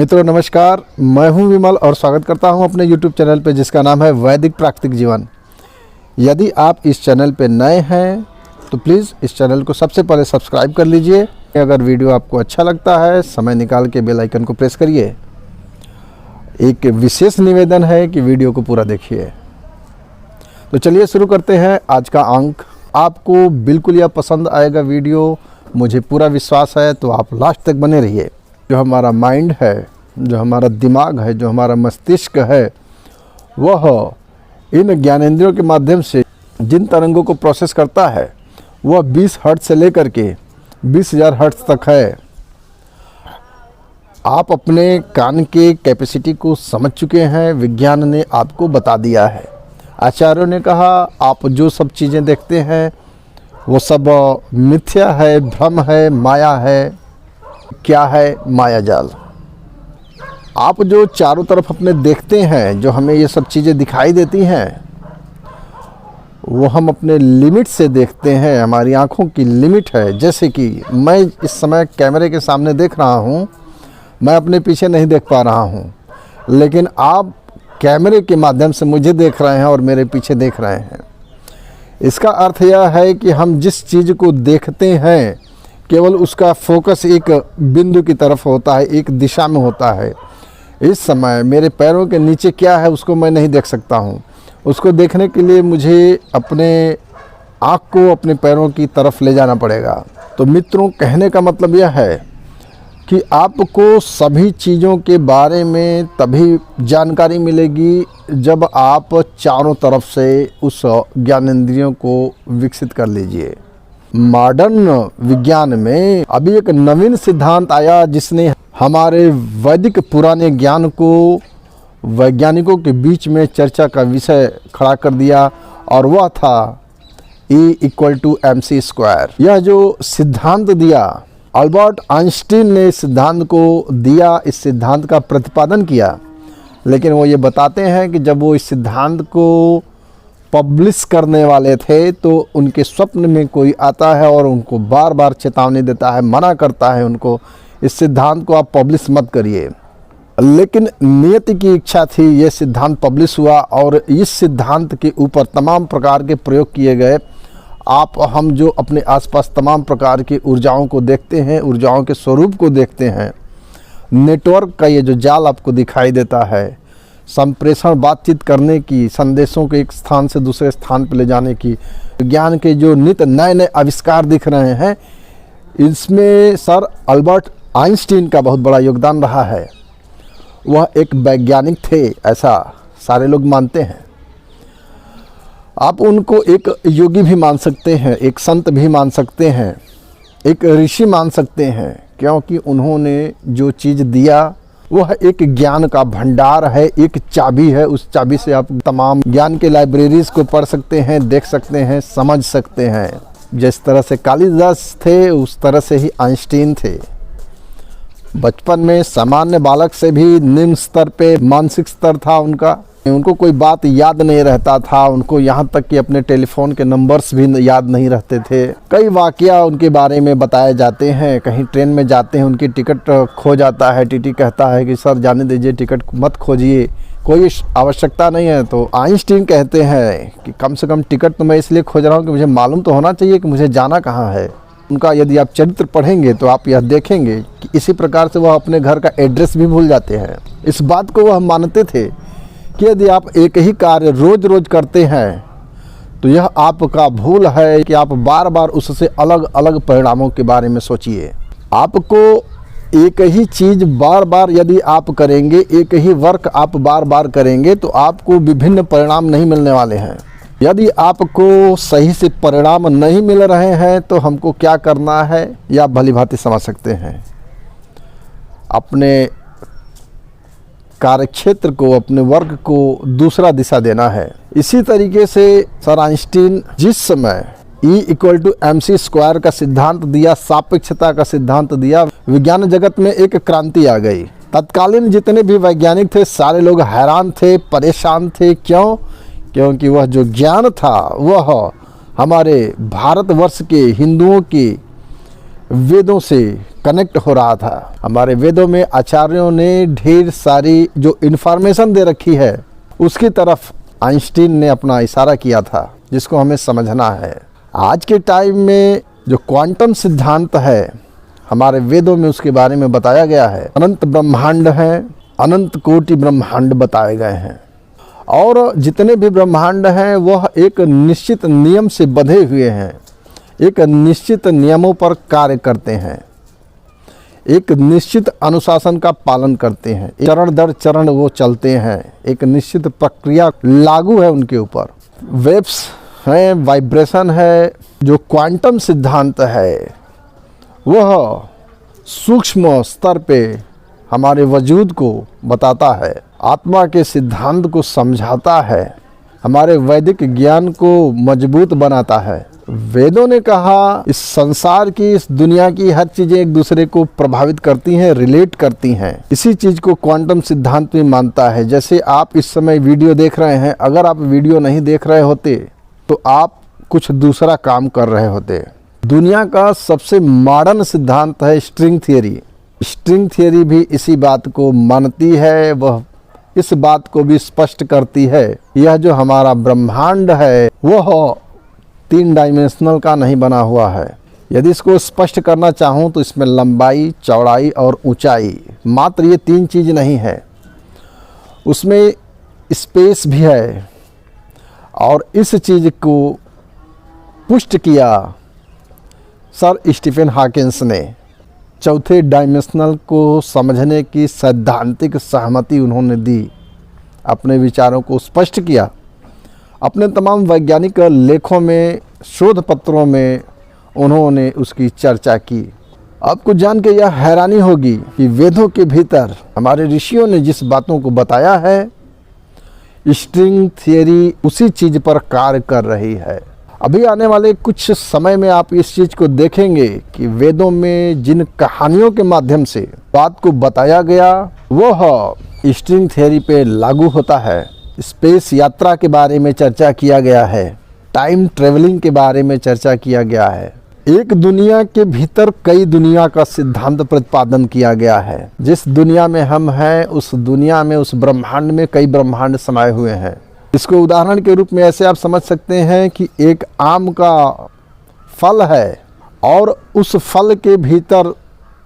मित्रों नमस्कार, मैं हूं विमल और स्वागत करता हूं अपने YouTube चैनल पे जिसका नाम है वैदिक प्राकृतिक जीवन। यदि आप इस चैनल पे नए हैं तो प्लीज़ इस चैनल को सबसे पहले सब्सक्राइब कर लीजिए। अगर वीडियो आपको अच्छा लगता है समय निकाल के बेल आइकन को प्रेस करिए। एक विशेष निवेदन है कि वीडियो को पूरा देखिए। तो चलिए शुरू करते हैं आज का अंक। आपको बिल्कुल यह पसंद आएगा वीडियो, मुझे पूरा विश्वास है, तो आप लास्ट तक बने रहिए। जो हमारा माइंड है, जो हमारा दिमाग है, जो हमारा मस्तिष्क है, वह इन ज्ञानेंद्रियों के माध्यम से जिन तरंगों को प्रोसेस करता है वह 20 हर्ट्ज से लेकर के 20,000 हर्ट्ज तक है। आप अपने कान के कैपेसिटी को समझ चुके हैं, विज्ञान ने आपको बता दिया है। आचार्यों ने कहा आप जो सब चीज़ें देखते हैं वो सब मिथ्या है, भ्रम है, माया है। क्या है? माया जाल। आप जो चारों तरफ अपने देखते हैं, जो हमें ये सब चीज़ें दिखाई देती हैं, वो हम अपने लिमिट से देखते हैं। हमारी आँखों की लिमिट है। जैसे कि मैं इस समय कैमरे के सामने देख रहा हूँ, मैं अपने पीछे नहीं देख पा रहा हूँ, लेकिन आप कैमरे के माध्यम से मुझे देख रहे हैं और मेरे पीछे देख रहे हैं। इसका अर्थ यह है कि हम जिस चीज़ को देखते हैं केवल उसका फोकस एक बिंदु की तरफ होता है, एक दिशा में होता है। इस समय मेरे पैरों के नीचे क्या है उसको मैं नहीं देख सकता हूँ। उसको देखने के लिए मुझे अपने आँख को अपने पैरों की तरफ ले जाना पड़ेगा। तो मित्रों, कहने का मतलब यह है कि आपको सभी चीज़ों के बारे में तभी जानकारी मिलेगी जब आप चारों तरफ से उस ज्ञानेंद्रियों को विकसित कर लीजिए। मॉडर्न विज्ञान में अभी एक नवीन सिद्धांत आया जिसने हमारे वैदिक पुराने ज्ञान को वैज्ञानिकों के बीच में चर्चा का विषय खड़ा कर दिया, और वह था E=mc²। यह जो सिद्धांत दिया, अल्बर्ट आइंस्टीन ने इस सिद्धांत को दिया, इस सिद्धांत का प्रतिपादन किया। लेकिन वो ये बताते हैं कि जब वो इस सिद्धांत को पब्लिश करने वाले थे तो उनके स्वप्न में कोई आता है और उनको बार बार चेतावनी देता है, मना करता है उनको, इस सिद्धांत को आप पब्लिश मत करिए। लेकिन नियति की इच्छा थी, ये सिद्धांत पब्लिश हुआ और इस सिद्धांत के ऊपर तमाम प्रकार के प्रयोग किए गए। हम जो अपने आसपास तमाम प्रकार की ऊर्जाओं को देखते हैं, ऊर्जाओं के स्वरूप को देखते हैं, नेटवर्क का ये जो जाल आपको दिखाई देता है, संप्रेषण, बातचीत करने की, संदेशों के एक स्थान से दूसरे स्थान पर ले जाने की, विज्ञान के जो नित्य नए नए आविष्कार दिख रहे हैं, इसमें सर अल्बर्ट आइंस्टीन का बहुत बड़ा योगदान रहा है। वह एक वैज्ञानिक थे, ऐसा सारे लोग मानते हैं। आप उनको एक योगी भी मान सकते हैं, एक संत भी मान सकते हैं, एक ऋषि मान सकते हैं, क्योंकि उन्होंने जो चीज़ दिया वह एक ज्ञान का भंडार है, एक चाबी है। उस चाबी से आप तमाम ज्ञान के लाइब्रेरीज को पढ़ सकते हैं, देख सकते हैं, समझ सकते हैं। जिस तरह से कालिदास थे उस तरह से ही आइंस्टीन थे। बचपन में सामान्य बालक से भी निम्न स्तर पे मानसिक स्तर था उनको कोई बात याद नहीं रहता था। उनको यहाँ तक कि अपने टेलीफोन के नंबर्स भी याद नहीं रहते थे। कई वाकया उनके बारे में बताए जाते हैं। कहीं ट्रेन में जाते हैं, उनकी टिकट खो जाता है, टीटी कहता है कि सर जाने दीजिए, टिकट मत खोजिए, कोई आवश्यकता नहीं है। तो आइंस्टीन कहते हैं कि कम से कम टिकट तो मैं इसलिए खोज रहा हूँ कि मुझे मालूम तो होना चाहिए कि मुझे जाना कहाँ है। उनका यदि आप चरित्र पढ़ेंगे तो आप यह देखेंगे कि इसी प्रकार से वह अपने घर का एड्रेस भी भूल जाते हैं। इस बात को वह मानते थे कि यदि आप एक ही कार्य रोज रोज करते हैं तो यह आपका भूल है कि आप बार बार उससे अलग अलग परिणामों के बारे में सोचिए। आपको एक ही चीज़ बार बार यदि आप करेंगे, एक ही वर्क आप बार बार करेंगे तो आपको विभिन्न परिणाम नहीं मिलने वाले हैं। यदि आपको सही से परिणाम नहीं मिल रहे हैं तो हमको क्या करना है या भली भांति समझ सकते हैं। अपने कार्यक्षेत्र को, अपने वर्ग को दूसरा दिशा देना है। इसी तरीके से सर आइंस्टीन जिस समय E=mc² का सिद्धांत दिया, सापेक्षता का सिद्धांत दिया, विज्ञान जगत में एक क्रांति आ गई। तत्कालीन जितने भी वैज्ञानिक थे सारे लोग हैरान थे, परेशान थे। क्यों? क्योंकि वह जो ज्ञान था वह हमारे भारतवर्ष के हिंदुओं की वेदों से कनेक्ट हो रहा था। हमारे वेदों में आचार्यों ने ढेर सारी जो इन्फॉर्मेशन दे रखी है उसकी तरफ आइंस्टीन ने अपना इशारा किया था, जिसको हमें समझना है। आज के टाइम में जो क्वांटम सिद्धांत है हमारे वेदों में उसके बारे में बताया गया है। अनंत ब्रह्मांड हैं, अनंत कोटि ब्रह्मांड बताए गए हैं और जितने भी ब्रह्मांड हैं वह एक निश्चित नियम से बंधे हुए हैं, एक निश्चित नियमों पर कार्य करते हैं, एक निश्चित अनुशासन का पालन करते हैं, चरण दर चरण वो चलते हैं, एक निश्चित प्रक्रिया लागू है उनके ऊपर। वेव्स हैं, वाइब्रेशन है। जो क्वांटम सिद्धांत है वह सूक्ष्म स्तर पे हमारे वजूद को बताता है, आत्मा के सिद्धांत को समझाता है, हमारे वैदिक ज्ञान को मजबूत बनाता है। वेदों ने कहा इस संसार की, इस दुनिया की हर चीज़ें एक दूसरे को प्रभावित करती हैं, रिलेट करती हैं। इसी चीज़ को क्वांटम सिद्धांत में मानता है। जैसे आप इस समय वीडियो देख रहे हैं, अगर आप वीडियो नहीं देख रहे होते तो आप कुछ दूसरा काम कर रहे होते। दुनिया का सबसे मॉडर्न सिद्धांत है स्ट्रिंग थियरी। स्ट्रिंग थियरी भी इसी बात को मानती है, वह इस बात को भी स्पष्ट करती है। यह जो हमारा ब्रह्मांड है वह 3 डायमेंशनल का नहीं बना हुआ है। यदि इसको स्पष्ट करना चाहूँ तो इसमें लंबाई, चौड़ाई और ऊंचाई, मात्र ये 3 चीज़ नहीं है, उसमें स्पेस भी है। और इस चीज़ को पुष्ट किया सर स्टीफन हॉकिंस ने। चौथे डायमेंशनल को समझने की सैद्धांतिक सहमति उन्होंने दी, अपने विचारों को स्पष्ट किया। अपने तमाम वैज्ञानिक लेखों में, शोध पत्रों में उन्होंने उसकी चर्चा की। आपको जान के यह हैरानी होगी कि वेदों के भीतर हमारे ऋषियों ने जिस बातों को बताया है, स्ट्रिंग थियरी उसी चीज़ पर कार्य कर रही है। अभी आने वाले कुछ समय में आप इस चीज़ को देखेंगे कि वेदों में जिन कहानियों के माध्यम से बात को बताया गया वह स्ट्रिंग थियरी पे लागू होता है। स्पेस यात्रा के बारे में चर्चा किया गया है, टाइम ट्रेवलिंग के बारे में चर्चा किया गया है। एक दुनिया के भीतर कई दुनिया का सिद्धांत प्रतिपादन किया गया है। जिस दुनिया में हम हैं उस दुनिया में, उस ब्रह्मांड में कई ब्रह्मांड समाये हुए हैं। इसको उदाहरण के रूप में ऐसे आप समझ सकते हैं कि एक आम का फल है और उस फल के भीतर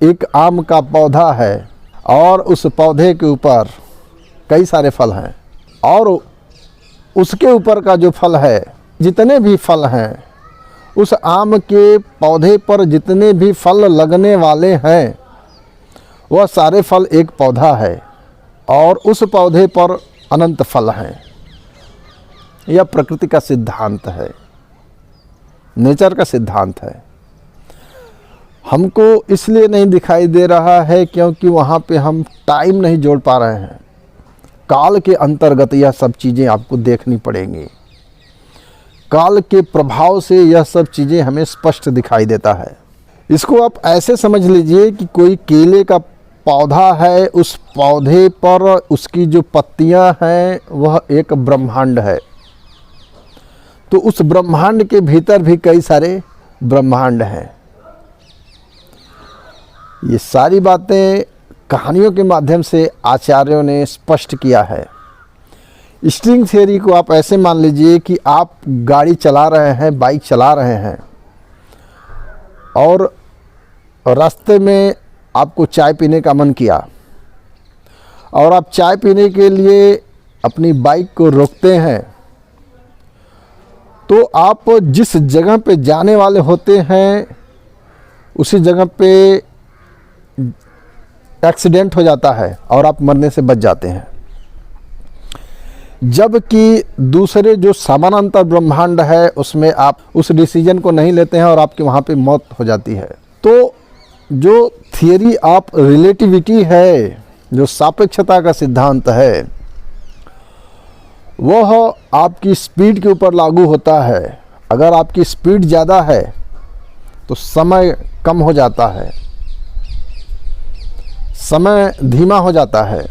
एक आम का पौधा है और उस पौधे के ऊपर कई सारे फल हैं और उसके ऊपर का जो फल है, जितने भी फल हैं, उस आम के पौधे पर जितने भी फल लगने वाले हैं वह सारे फल एक पौधा है और उस पौधे पर अनंत फल हैं। यह प्रकृति का सिद्धांत है, नेचर का सिद्धांत है। हमको इसलिए नहीं दिखाई दे रहा है क्योंकि वहाँ पे हम टाइम नहीं जोड़ पा रहे हैं। काल के अंतर्गत यह सब चीज़ें आपको देखनी पड़ेंगी। काल के प्रभाव से यह सब चीज़ें हमें स्पष्ट दिखाई देता है। इसको आप ऐसे समझ लीजिए कि कोई केले का पौधा है, उस पौधे पर उसकी जो पत्तियां हैं वह एक ब्रह्मांड है। तो उस ब्रह्मांड के भीतर भी कई सारे ब्रह्मांड हैं। ये सारी बातें कहानियों के माध्यम से आचार्यों ने स्पष्ट किया है। स्ट्रिंग थियरी को आप ऐसे मान लीजिए कि आप गाड़ी चला रहे हैं, बाइक चला रहे हैं और रास्ते में आपको चाय पीने का मन किया और आप चाय पीने के लिए अपनी बाइक को रोकते हैं, तो आप जिस जगह पे जाने वाले होते हैं उसी जगह पे एक्सीडेंट हो जाता है और आप मरने से बच जाते हैं। जबकि दूसरे जो समानांतर ब्रह्मांड है उसमें आप उस डिसीजन को नहीं लेते हैं और आपके वहाँ पे मौत हो जाती है। तो जो थियरी आप रिलेटिविटी है, जो सापेक्षता का सिद्धांत है, वह आपकी स्पीड के ऊपर लागू होता है। अगर आपकी स्पीड ज़्यादा है तो समय कम हो जाता है, समय धीमा हो जाता है।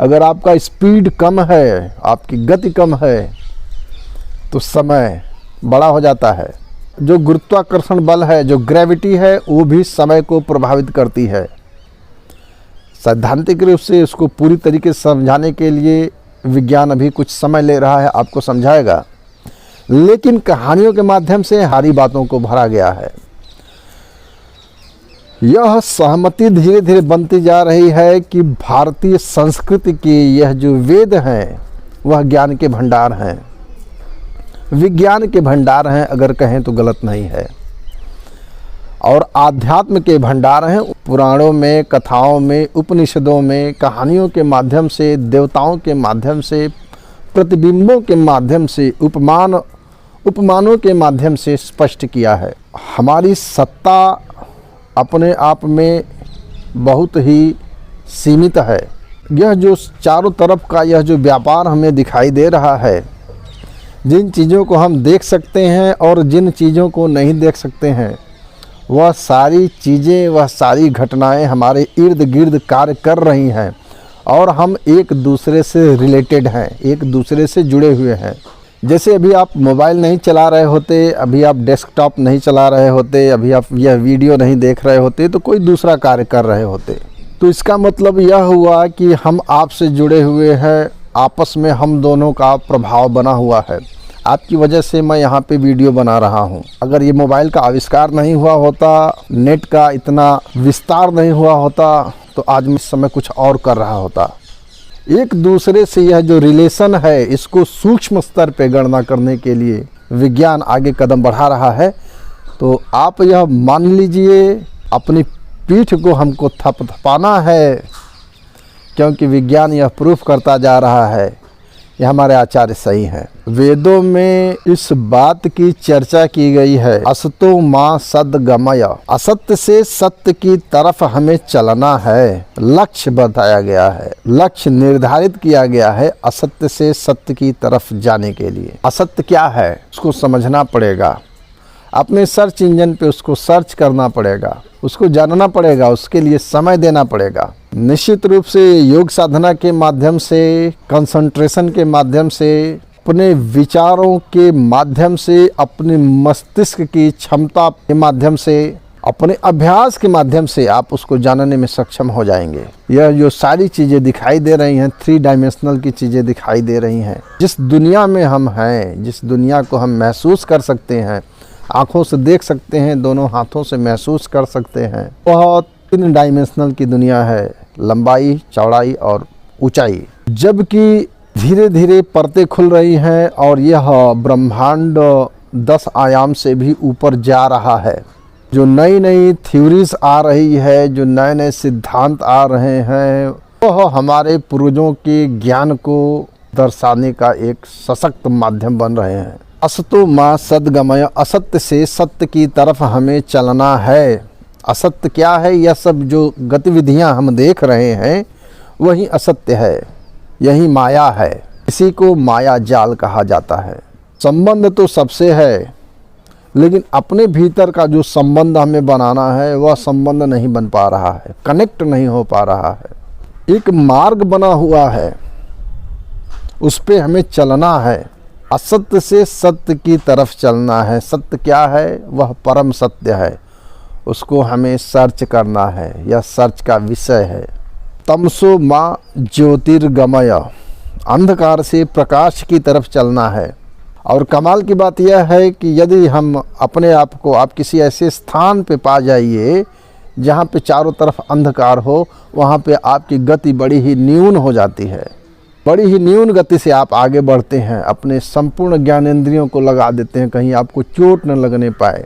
अगर आपका स्पीड कम है, आपकी गति कम है, तो समय बड़ा हो जाता है। जो गुरुत्वाकर्षण बल है, जो ग्रेविटी है, वो भी समय को प्रभावित करती है। सैद्धांतिक रूप से उसको पूरी तरीके से समझाने के लिए विज्ञान अभी कुछ समय ले रहा है, आपको समझाएगा, लेकिन कहानियों के माध्यम से सारी बातों को भरा गया है। यह सहमति धीरे धीरे बनती जा रही है कि भारतीय संस्कृति के यह जो वेद हैं वह ज्ञान के भंडार हैं, विज्ञान के भंडार हैं, अगर कहें तो गलत नहीं है, और आध्यात्म के भंडार हैं। पुराणों में, कथाओं में, उपनिषदों में, कहानियों के माध्यम से, देवताओं के माध्यम से, प्रतिबिंबों के माध्यम से, उपमानों के माध्यम से स्पष्ट किया है। हमारी सत्ता अपने आप में बहुत ही सीमित है। यह जो चारों तरफ का यह जो व्यापार हमें दिखाई दे रहा है, जिन चीज़ों को हम देख सकते हैं और जिन चीज़ों को नहीं देख सकते हैं, वह सारी चीज़ें, वह सारी घटनाएं हमारे इर्द गिर्द कार्य कर रही हैं और हम एक दूसरे से रिलेटेड हैं, एक दूसरे से जुड़े हुए हैं। जैसे अभी आप मोबाइल नहीं चला रहे होते, अभी आप डेस्कटॉप नहीं चला रहे होते, अभी आप यह वीडियो नहीं देख रहे होते, तो कोई दूसरा कार्य कर रहे होते। तो इसका मतलब यह हुआ कि हम आपसे जुड़े हुए हैं, आपस में हम दोनों का प्रभाव बना हुआ है। आपकी वजह से मैं यहाँ पे वीडियो बना रहा हूँ। अगर ये मोबाइल का आविष्कार नहीं हुआ होता, नेट का इतना विस्तार नहीं हुआ होता, तो आज मैं इस समय कुछ और कर रहा होता। एक दूसरे से यह जो रिलेशन है, इसको सूक्ष्म स्तर पे गणना करने के लिए विज्ञान आगे कदम बढ़ा रहा है। तो आप यह मान लीजिए, अपनी पीठ को हमको थपथपाना है, क्योंकि विज्ञान यह प्रूफ करता जा रहा है, यह हमारे आचार्य सही हैं। वेदों में इस बात की चर्चा की गई है, असतो मां सद्गमय, असत्य से सत्य की तरफ हमें चलना है। लक्ष्य बताया गया है, लक्ष्य निर्धारित किया गया है असत्य से सत्य की तरफ जाने के लिए। असत्य क्या है उसको समझना पड़ेगा, अपने सर्च इंजन पे उसको सर्च करना पड़ेगा, उसको जानना पड़ेगा, उसके लिए समय देना पड़ेगा। निश्चित रूप से योग साधना के माध्यम से, कंसंट्रेशन के माध्यम से, अपने विचारों के माध्यम से, अपने मस्तिष्क की क्षमता के माध्यम से, अपने अभ्यास के माध्यम से आप उसको जानने में सक्षम हो जाएंगे। यह जो सारी चीज़ें दिखाई दे रही हैं, 3 डायमेंशनल की चीज़ें दिखाई दे रही हैं, जिस दुनिया में हम हैं, जिस दुनिया को हम महसूस कर सकते हैं, आँखों से देख सकते हैं, दोनों हाथों से महसूस कर सकते हैं, वह 3 डायमेंशनल की दुनिया है, लंबाई, चौड़ाई और ऊंचाई। जबकि धीरे धीरे परतें खुल रही हैं और यह ब्रह्मांड 10 आयाम से भी ऊपर जा रहा है। जो नई नई थ्योरीज आ रही है, जो नए नए सिद्धांत आ रहे हैं, वह हमारे पूर्वजों के ज्ञान को दर्शाने का एक सशक्त माध्यम बन रहे हैं। असतो मां सद्गमय, असत्य से सत्य की तरफ हमें चलना है। असत्य क्या है? यह सब जो गतिविधियां हम देख रहे हैं वही असत्य है, यही माया है। इसी को माया जाल कहा जाता है। संबंध तो सबसे है, लेकिन अपने भीतर का जो संबंध हमें बनाना है वह संबंध नहीं बन पा रहा है, कनेक्ट नहीं हो पा रहा है। एक मार्ग बना हुआ है, उस पे हमें चलना है, असत्य से सत्य की तरफ चलना है। सत्य क्या है? वह परम सत्य है, उसको हमें सर्च करना है, यह सर्च का विषय है। तमसो मां ज्योतिर्गमय, अंधकार से प्रकाश की तरफ चलना है। और कमाल की बात यह है कि यदि हम अपने आप को, आप किसी ऐसे स्थान पे पा जाइए जहाँ पे चारों तरफ अंधकार हो, वहाँ पे आपकी गति बड़ी ही न्यून हो जाती है। बड़ी ही न्यून गति से आप आगे बढ़ते हैं, अपने संपूर्ण ज्ञानेंद्रियों को लगा देते हैं, कहीं आपको चोट न लगने पाए।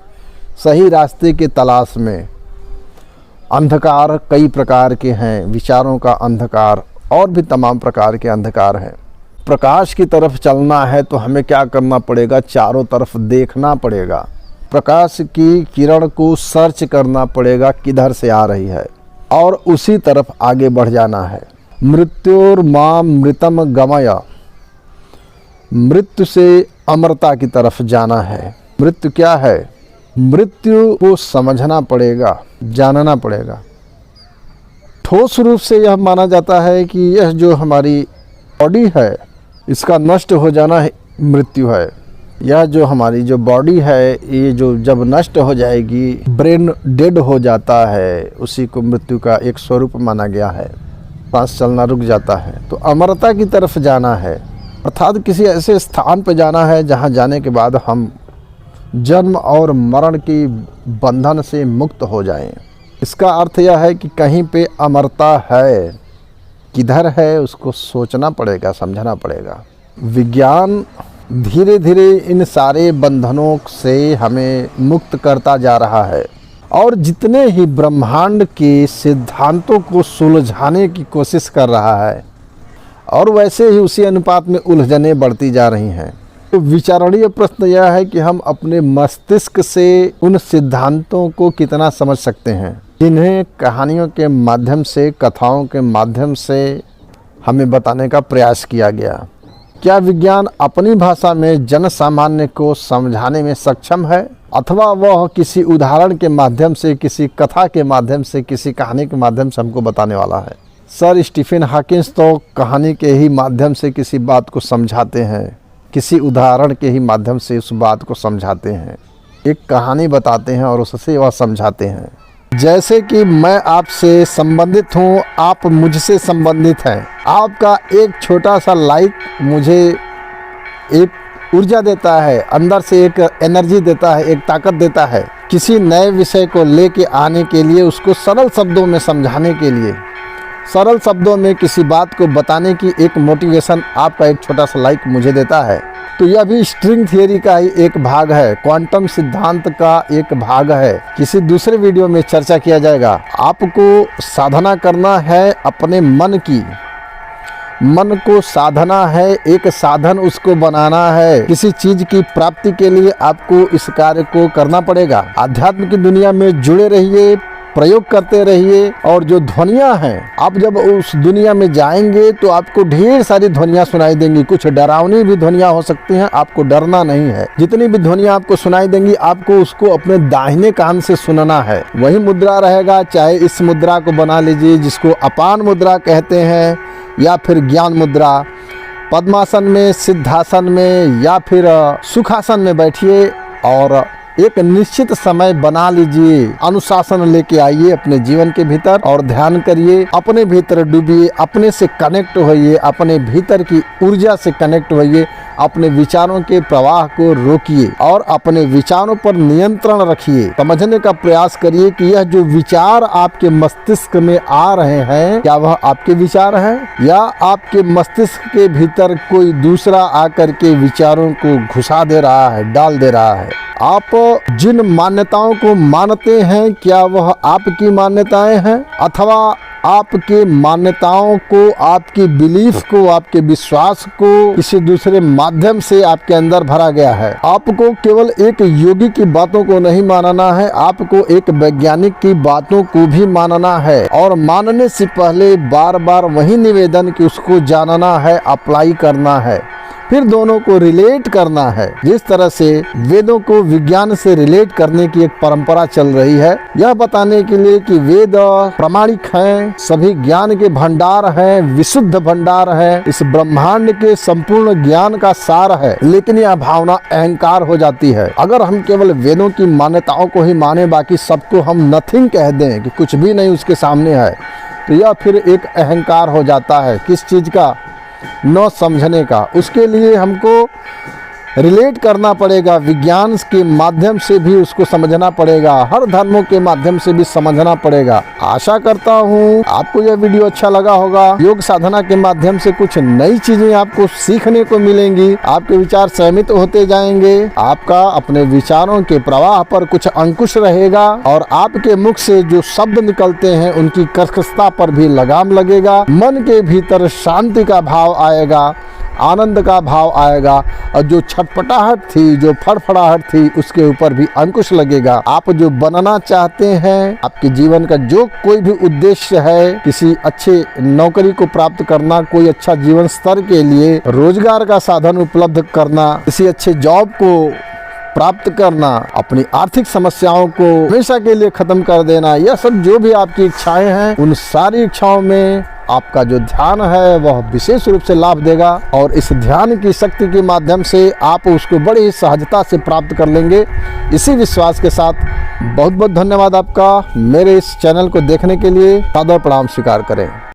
सही रास्ते के तलाश में अंधकार कई प्रकार के हैं, विचारों का अंधकार और भी तमाम प्रकार के अंधकार हैं। प्रकाश की तरफ चलना है तो हमें क्या करना पड़ेगा? चारों तरफ देखना पड़ेगा, प्रकाश की किरण को सर्च करना पड़ेगा किधर से आ रही है, और उसी तरफ आगे बढ़ जाना है। मृत्योर्मां मृतम गमय, मृत्यु से अमरता की तरफ जाना है। मृत्यु क्या है? मृत्यु को समझना पड़ेगा, जानना पड़ेगा। ठोस रूप से यह माना जाता है कि यह जो हमारी बॉडी है, इसका नष्ट हो जाना है मृत्यु है। यह जो हमारी जो बॉडी है, ये जो जब नष्ट हो जाएगी, ब्रेन डेड हो जाता है, उसी को मृत्यु का एक स्वरूप माना गया है। सांस चलना रुक जाता है तो अमरता की तरफ जाना है, अर्थात किसी ऐसे स्थान पर जाना है जहाँ जाने के बाद हम जन्म और मरण की बंधन से मुक्त हो जाएं। इसका अर्थ यह है कि कहीं पे अमरता है, किधर है उसको सोचना पड़ेगा, समझना पड़ेगा। विज्ञान धीरे धीरे इन सारे बंधनों से हमें मुक्त करता जा रहा है और जितने ही ब्रह्मांड के सिद्धांतों को सुलझाने की कोशिश कर रहा है और वैसे ही उसी अनुपात में उलझनें बढ़ती जा रही हैं। तो विचारणीय प्रश्न यह है कि हम अपने मस्तिष्क से उन सिद्धांतों को कितना समझ सकते हैं जिन्हें कहानियों के माध्यम से, कथाओं के माध्यम से हमें बताने का प्रयास किया गया। क्या विज्ञान अपनी भाषा में जन सामान्य को समझाने में सक्षम है, अथवा वह किसी उदाहरण के माध्यम से, किसी कथा के माध्यम से, किसी कहानी के माध्यम से हमको बताने वाला है? सर स्टीफन हॉकिंस तो कहानी के ही माध्यम से किसी बात को समझाते हैं, किसी उदाहरण के ही माध्यम से उस बात को समझाते हैं, एक कहानी बताते हैं और उससे वह समझाते हैं। जैसे कि मैं आपसे संबंधित हूँ, आप मुझसे संबंधित हैं। आपका एक छोटा सा लाइक मुझे एक ऊर्जा देता है, अंदर से एक एनर्जी देता है, एक ताकत देता है किसी नए विषय को लेके आने के लिए, उसको सरल शब्दों में समझाने के लिए, सरल शब्दों में किसी बात को बताने की एक मोटिवेशन आपका एक छोटा सा लाइक मुझे देता है। तो यह भी स्ट्रिंग थियरी का ही एक भाग है, क्वांटम सिद्धांत का एक भाग है। किसी दूसरे वीडियो में चर्चा किया जाएगा। आपको साधना करना है अपने मन की, मन को साधना है, एक साधन उसको बनाना है। किसी चीज की प्राप्ति के लिए आपको इस कार्य को करना पड़ेगा। आध्यात्म की दुनिया में जुड़े रहिए, प्रयोग करते रहिए और जो ध्वनियाँ हैं, आप जब उस दुनिया में जाएंगे तो आपको ढेर सारी ध्वनियाँ सुनाई देंगी। कुछ डरावनी भी ध्वनियाँ हो सकती हैं, आपको डरना नहीं है। जितनी भी ध्वनियाँ आपको सुनाई देंगी, आपको उसको अपने दाहिने कान से सुनना है। वही मुद्रा रहेगा, चाहे इस मुद्रा को बना लीजिए जिसको अपान मुद्रा कहते हैं, या फिर ज्ञान मुद्रा। पद्मासन में, सिद्धासन में या फिर सुखासन में बैठिए और एक निश्चित समय बना लीजिए, अनुशासन लेके आइए अपने जीवन के भीतर और ध्यान करिए, अपने भीतर डूबिए, अपने से कनेक्ट होइए, अपने भीतर की ऊर्जा से कनेक्ट होइए, अपने विचारों के प्रवाह को रोकिए और अपने विचारों पर नियंत्रण रखिए। समझने का प्रयास करिए कि यह जो विचार आपके मस्तिष्क में आ रहे हैं, क्या वह आपके विचार हैं या आपके मस्तिष्क के भीतर कोई दूसरा आकर के विचारों को घुसा दे रहा है, डाल दे रहा है। आप जिन मान्यताओं को मानते हैं, क्या वह आपकी मान्यताएं हैं अथवा आपके मान्यताओं को, आपकी बिलीफ को, आपके विश्वास को किसी दूसरे माध्यम से आपके अंदर भरा गया है? आपको केवल एक योगी की बातों को नहीं मानना है, आपको एक वैज्ञानिक की बातों को भी मानना है और मानने से पहले बार बार वही निवेदन कि उसको जानना है, अप्लाई करना है, फिर दोनों को रिलेट करना है। जिस तरह से वेदों को विज्ञान से रिलेट करने की एक परंपरा चल रही है, यह बताने के लिए कि वेद प्रामाणिक हैं, सभी ज्ञान के भंडार हैं, विशुद्ध भंडार हैं, इस ब्रह्मांड के संपूर्ण ज्ञान का सार है। लेकिन यह भावना अहंकार हो जाती है। अगर हम केवल वेदों की मान्यताओं को ही माने, बाकी सबको हम नथिंग कह दें कि कुछ भी नहीं उसके सामने है, तो यह फिर एक अहंकार हो जाता है। किस चीज का? न समझने का। उसके लिए हमको रिलेट करना पड़ेगा, विज्ञान के माध्यम से भी उसको समझना पड़ेगा, हर धर्मों के माध्यम से भी समझना पड़ेगा। आशा करता हूँ आपको यह वीडियो अच्छा लगा होगा। योग साधना के माध्यम से कुछ नई चीजें आपको सीखने को मिलेंगी, आपके विचार सहमित होते जाएंगे, आपका अपने विचारों के प्रवाह पर कुछ अंकुश रहेगा और आपके मुख से जो शब्द निकलते हैं उनकी कर्कशता पर भी लगाम लगेगा। मन के भीतर शांति का भाव आएगा, आनंद का भाव आएगा और जो छटपटाहट थी, जो फड़फड़ाहट थी, उसके ऊपर भी अंकुश लगेगा। आप जो बनना चाहते हैं, आपके जीवन का जो कोई भी उद्देश्य है, किसी अच्छे नौकरी को प्राप्त करना, कोई अच्छा जीवन स्तर के लिए रोजगार का साधन उपलब्ध करना, किसी अच्छे जॉब को प्राप्त करना, अपनी आर्थिक समस्याओं को हमेशा के लिए खत्म कर देना, यह सब जो भी आपकी इच्छाएं हैं, उन सारी इच्छाओं में आपका जो ध्यान है वह विशेष रूप से लाभ देगा और इस ध्यान की शक्ति के माध्यम से आप उसको बड़ी ही सहजता से प्राप्त कर लेंगे। इसी विश्वास के साथ बहुत बहुत धन्यवाद आपका। मेरे इस चैनल को देखने के लिए सादर प्रणाम स्वीकार करें।